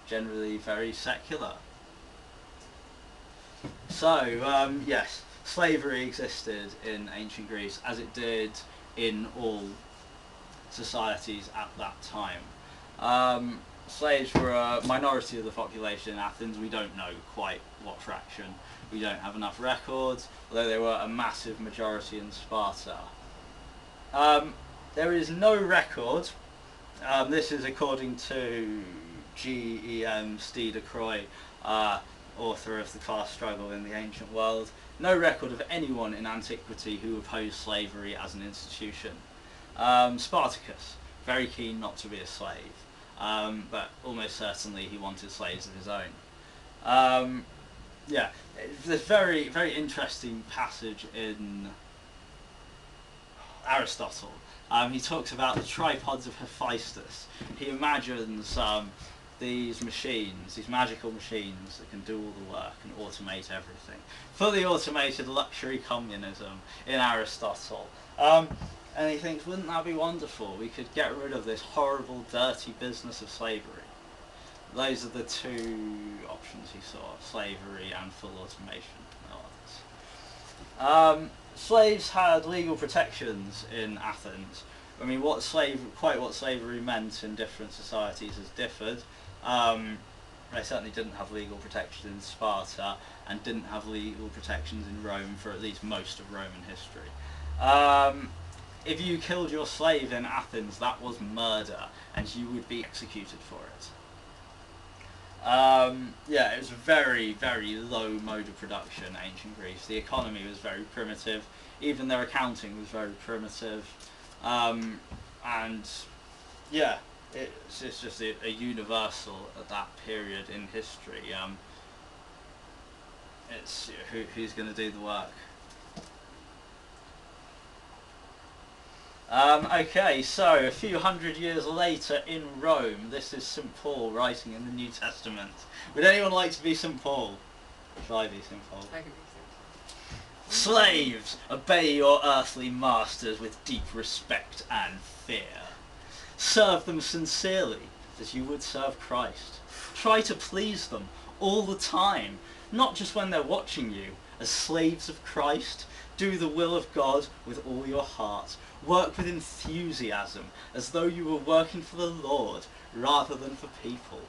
generally very secular. So, yes, slavery existed in ancient Greece as it did in all societies at that time. Slaves were a minority of the population in Athens. We don't know quite what fraction. We don't have enough records, although they were a massive majority in Sparta. There is no record, this is according to G.E.M. Steeder Croy, author of The Class Struggle in the Ancient World, no record of anyone in antiquity who opposed slavery as an institution. Spartacus, very keen not to be a slave, but almost certainly he wanted slaves of his own. Yeah, there's very, very interesting passage in Aristotle. He talks about the tripods of Hephaestus. He imagines these machines, these magical machines that can do all the work and automate everything. Fully automated luxury communism in Aristotle. And he thinks, wouldn't that be wonderful? We could get rid of this horrible, dirty business of slavery. Those are the two options he saw, slavery and full automation. No others. Slaves had legal protections in Athens. I mean, what slavery meant in different societies has differed. They certainly didn't have legal protection in Sparta and didn't have legal protections in Rome for at least most of Roman history. If you killed your slave in Athens, that was murder, and you would be executed for it. Yeah, it was a very, very low mode of production, ancient Greece. The economy was very primitive, even their accounting was very primitive, and yeah, it's just a universal at that period in history. It's who's going to do the work. Okay, so a few hundred years later in Rome, this is St. Paul writing in the New Testament. Would anyone like to be St. Paul? Shall I be St. Paul? I can be St. Paul. Slaves, obey your earthly masters with deep respect and fear. Serve them sincerely, as you would serve Christ. Try to please them all the time, not just when they're watching you. As slaves of Christ, do the will of God with all your heart. Work with enthusiasm, as though you were working for the Lord rather than for people.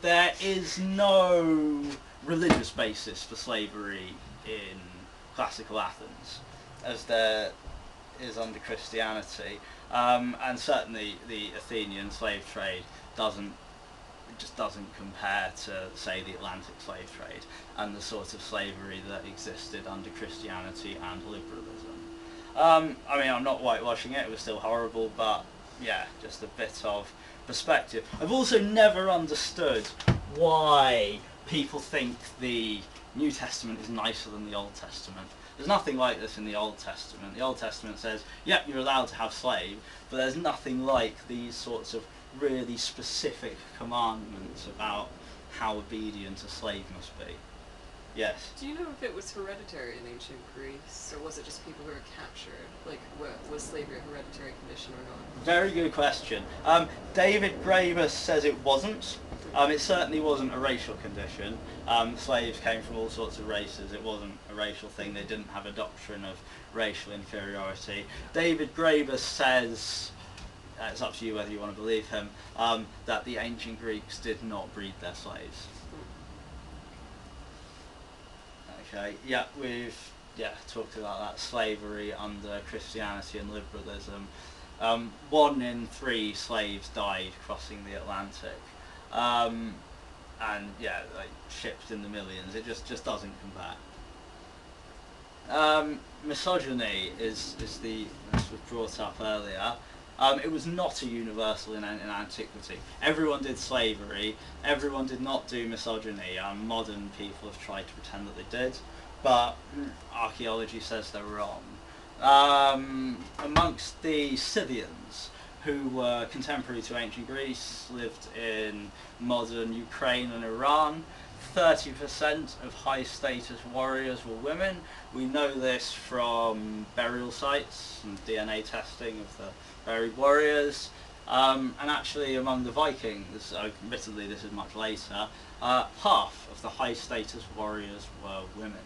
There is no religious basis for slavery in classical Athens, as there is under Christianity, and certainly the Athenian slave trade just doesn't compare to, say, the Atlantic slave trade and the sort of slavery that existed under Christianity and liberalism. I mean, I'm not whitewashing it was still horrible, but yeah, just a bit of perspective. I've also never understood why people think the New Testament is nicer than the Old Testament. There's nothing like this in the Old Testament. The Old Testament says, yep, you're allowed to have slaves, but there's nothing like these sorts of really specific commandments about how obedient a slave must be. Yes? Do you know if it was hereditary in ancient Greece, or was it just people who were captured? Like, was slavery a hereditary condition or not? Very good question. David Graeber says it wasn't. It certainly wasn't a racial condition. Slaves came from all sorts of races. It wasn't a racial thing. They didn't have a doctrine of racial inferiority. David Graeber says, it's up to you whether you want to believe him, that the ancient Greeks did not breed their slaves. Okay, yeah, we've talked about that, slavery under Christianity and liberalism. 1 in 3 slaves died crossing the Atlantic. And yeah, like shipped in the millions. It just doesn't compare. Misogyny is this was brought up earlier. It was not a universal in antiquity. Everyone did slavery. Everyone did not do misogyny. Modern people have tried to pretend that they did, but archaeology says they're wrong. Amongst the Scythians, who were contemporary to ancient Greece, lived in modern Ukraine and Iran, 30% of high-status warriors were women. We know this from burial sites and DNA testing of the buried warriors. And actually among the Vikings, admittedly this is much later, half of the high status warriors were women.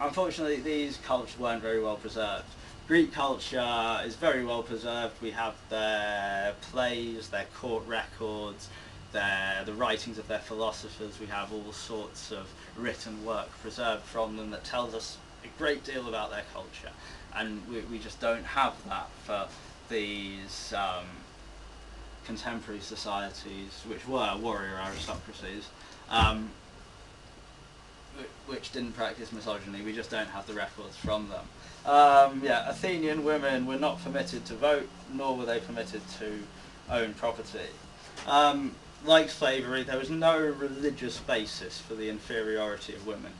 Unfortunately these cultures weren't very well preserved. Greek culture is very well preserved. We have their plays, their court records, the writings of their philosophers. We have all sorts of written work preserved from them that tells us a great deal about their culture. And we just don't have that for these contemporary societies, which were warrior aristocracies, which didn't practice misogyny. We just don't have the records from them. Athenian women were not permitted to vote, nor were they permitted to own property. Like slavery, there was no religious basis for the inferiority of women.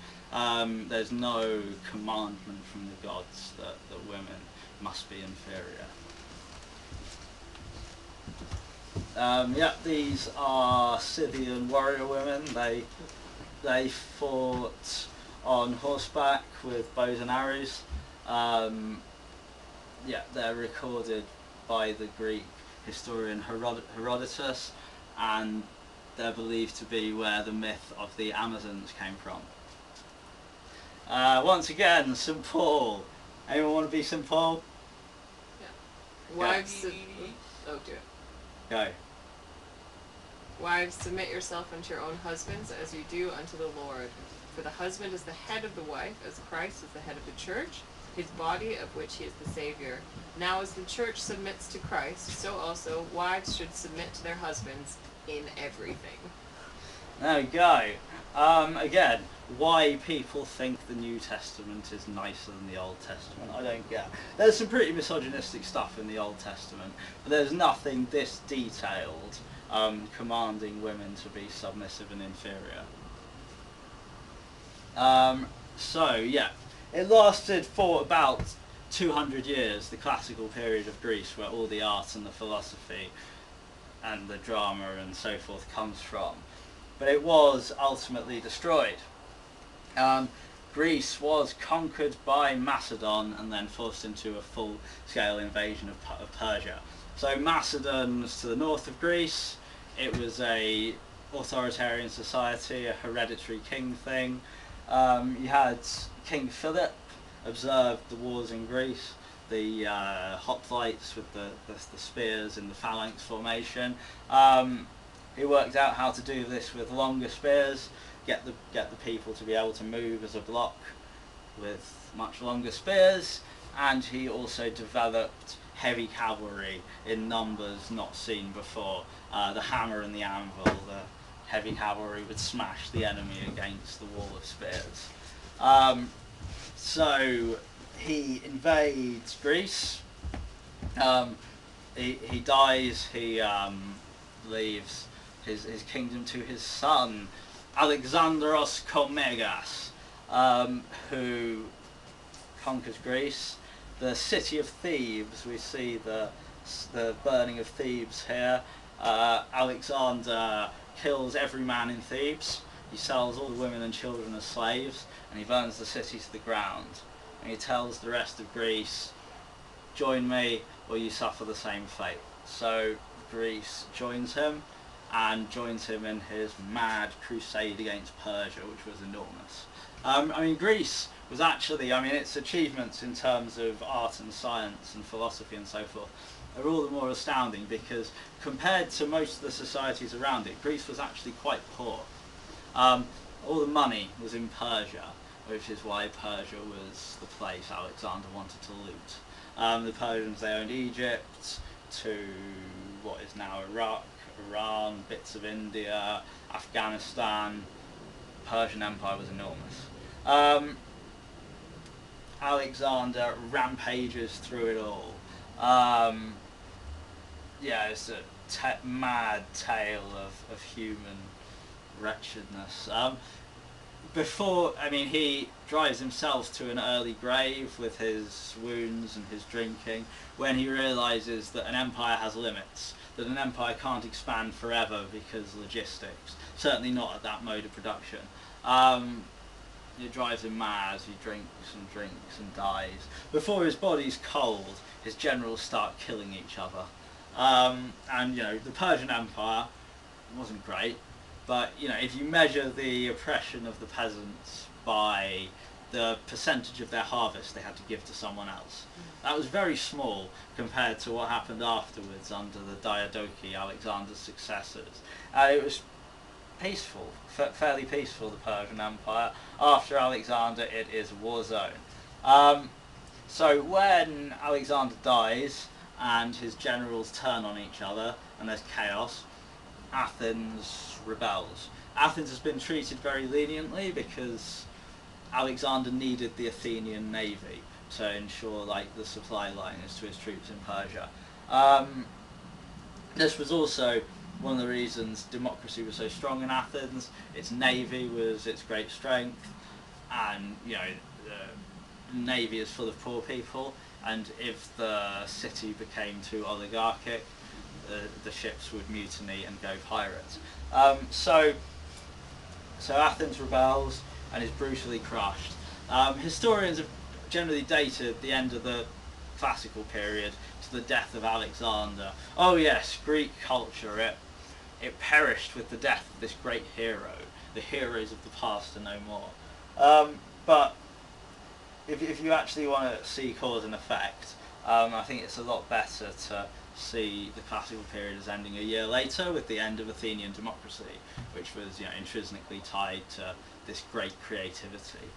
There's no commandment from the gods that women must be inferior. These are Scythian warrior women. They fought on horseback with bows and arrows. They're recorded by the Greek historian Herodotus, and they're believed to be where the myth of the Amazons came from. Once again, St. Paul. Anyone want to be St. Paul? Yeah. Wives. Oh dear. Go. Wives, submit yourself unto your own husbands as you do unto the Lord. For the husband is the head of the wife, as Christ is the head of the church, his body, of which he is the Savior. Now as the church submits to Christ, so also wives should submit to their husbands in everything. There we go. Again, why people think the New Testament is nicer than the Old Testament, I don't get. There's some pretty misogynistic stuff in the Old Testament, but there's nothing this detailed commanding women to be submissive and inferior. It lasted for about 200 years, the classical period of Greece, where all the art and the philosophy and the drama and so forth comes from. But it was ultimately destroyed. Greece was conquered by Macedon and then forced into a full-scale invasion of Persia. So Macedon was to the north of Greece. It was a authoritarian society, a hereditary king thing. You had King Philip observed the wars in Greece, the hoplites with the spears in the phalanx formation. He worked out how to do this with longer spears, get the people to be able to move as a block with much longer spears, and he also developed heavy cavalry in numbers not seen before. The hammer and the anvil, the heavy cavalry would smash the enemy against the wall of spears. So he invades Greece. He dies. He leaves his kingdom to his son Alexandros Komnegas, who conquers Greece. The city of Thebes, we see the burning of Thebes here. Alexander kills every man in Thebes. He sells all the women and children as slaves, and he burns the city to the ground. And he tells the rest of Greece, join me or you suffer the same fate. So Greece joins him, and joins him in his mad crusade against Persia, which was enormous. Greece was actually, its achievements in terms of art and science and philosophy and so forth are all the more astounding because compared to most of the societies around it, Greece was actually quite poor. All the money was in Persia, which is why Persia was the place Alexander wanted to loot. The Persians, they owned Egypt to what is now Iraq, Iran, bits of India, Afghanistan. Persian Empire was enormous. Alexander rampages through it all. It's a mad tale of human wretchedness. He drives himself to an early grave with his wounds and his drinking when he realises that an empire has limits, that an empire can't expand forever because logistics, certainly not at that mode of production. it drives him mad. He drinks and dies. Before his body's cold, his generals start killing each other. And the Persian Empire wasn't great, but if you measure the oppression of the peasants by the percentage of their harvest they had to give to someone else, that was very small compared to what happened afterwards under the Diadochi, Alexander's successors. It was peaceful, fairly peaceful, the Persian Empire. After Alexander, it is a war zone. So when Alexander dies and his generals turn on each other and there's chaos, Athens rebels. Athens has been treated very leniently because Alexander needed the Athenian navy to ensure the supply lines to his troops in Persia. This was also one of the reasons democracy was so strong in Athens. Its navy was its great strength, and the navy is full of poor people, and if the city became too oligarchic, the ships would mutiny and go pirate. So Athens rebels and is brutally crushed. Historians have generally dated the end of the classical period to the death of Alexander. Oh yes, Greek culture, it perished with the death of this great hero. The heroes of the past are no more. But if you actually want to see cause and effect, I think it's a lot better to see the classical period as ending a year later with the end of Athenian democracy, which was intrinsically tied to this great creativity.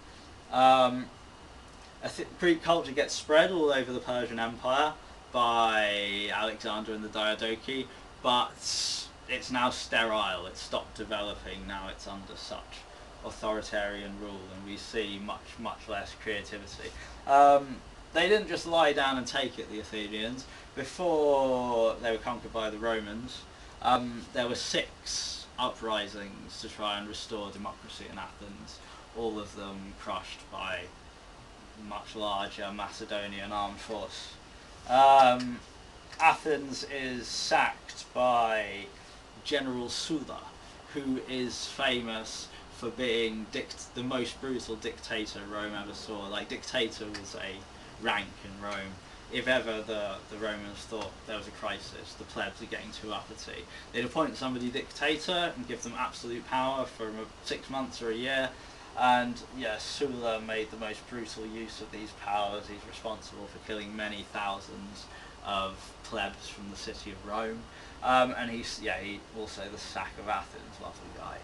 Greek culture gets spread all over the Persian Empire by Alexander and the Diadochi, but it's now sterile, it's stopped developing, now it's under such authoritarian rule, and we see much less creativity. They didn't just lie down and take it, the Athenians. Before they were conquered by the Romans, there were 6 uprisings to try and restore democracy in Athens, all of them crushed by much larger Macedonian armed force. Athens is sacked by General Sulla, who is famous for being the most brutal dictator Rome ever saw. Dictator was a rank in Rome. If ever the Romans thought there was a crisis, the plebs are getting too uppity, they'd appoint somebody dictator and give them absolute power for 6 months or a year. And Sulla made the most brutal use of these powers. He's responsible for killing many thousands of plebs from the city of Rome. And he also the sack of Athens, lovely guy.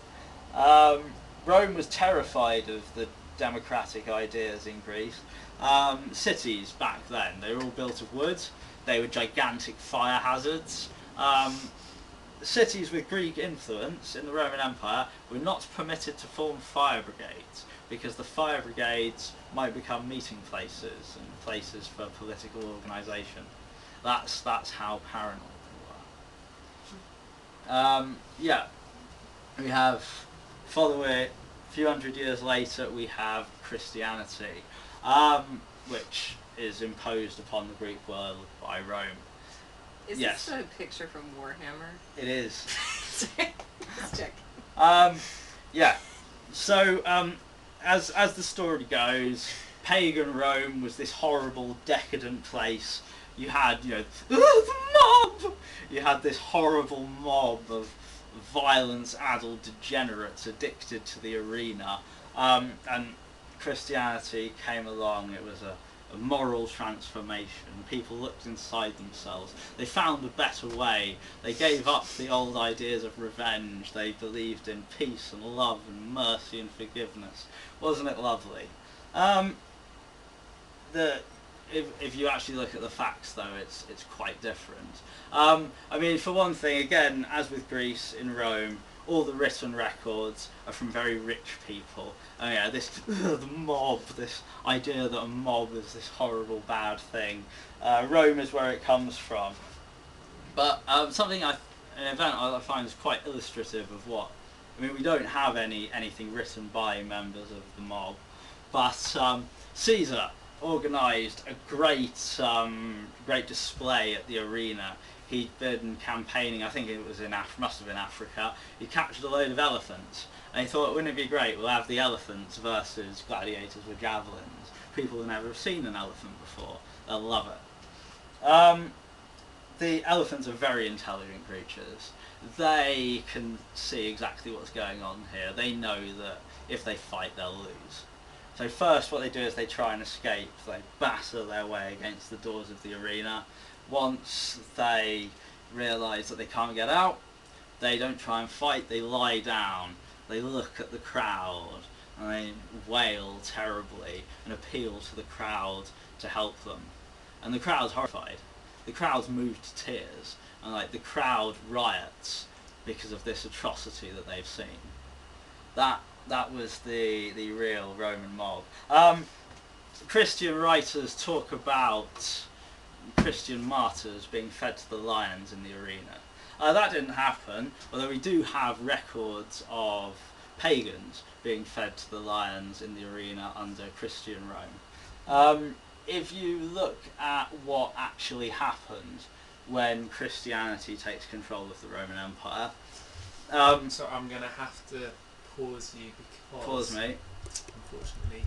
Rome was terrified of the democratic ideas in Greece. Cities back then, they were all built of wood. They were gigantic fire hazards. Cities with Greek influence in the Roman Empire were not permitted to form fire brigades, because the fire brigades might become meeting places and places for political organisation. That's how paranoid they were. We have, follow it, a few hundred years later we have Christianity, which is imposed upon the Greek world by Rome. Is this a picture from Warhammer? It is. Let's check. So, as the story goes, pagan Rome was this horrible, decadent place. You had, the mob! You had this horrible mob of violence-addled degenerates addicted to the arena. And Christianity came along. It was a moral transformation. People looked inside themselves. They found a better way. They gave up the old ideas of revenge. They believed in peace and love and mercy and forgiveness. Wasn't it lovely? If you actually look at the facts, though, it's quite different. For one thing, again, as with Greece, in Rome, all the written records are from very rich people. The mob, this idea that a mob is this horrible, bad thing. Rome is where it comes from. But an event I find is quite illustrative of what... we don't have anything written by members of the mob, but Caesar organised a great display at the arena. he'd been campaigning, I think it was must have been Africa. He captured a load of elephants, and he thought, wouldn't it be great, we'll have the elephants versus gladiators with javelins. People will never have seen an elephant before. They'll love it. The elephants are very intelligent creatures. They can see exactly what's going on here. They know that if they fight, they'll lose. So first what they do is they try and escape. They batter their way against the doors of the arena. Once they realise that they can't get out, they don't try and fight, they lie down. They look at the crowd and they wail terribly and appeal to the crowd to help them. And the crowd's horrified. The crowd's moved to tears, and the crowd riots because of this atrocity that they've seen. That was the real Roman mob. Christian writers talk about Christian martyrs being fed to the lions in the arena. That didn't happen, although we do have records of pagans being fed to the lions in the arena under Christian Rome. If you look at what actually happened when Christianity takes control of the Roman Empire... so I'm going to have to pause you because... Pause me. Unfortunately,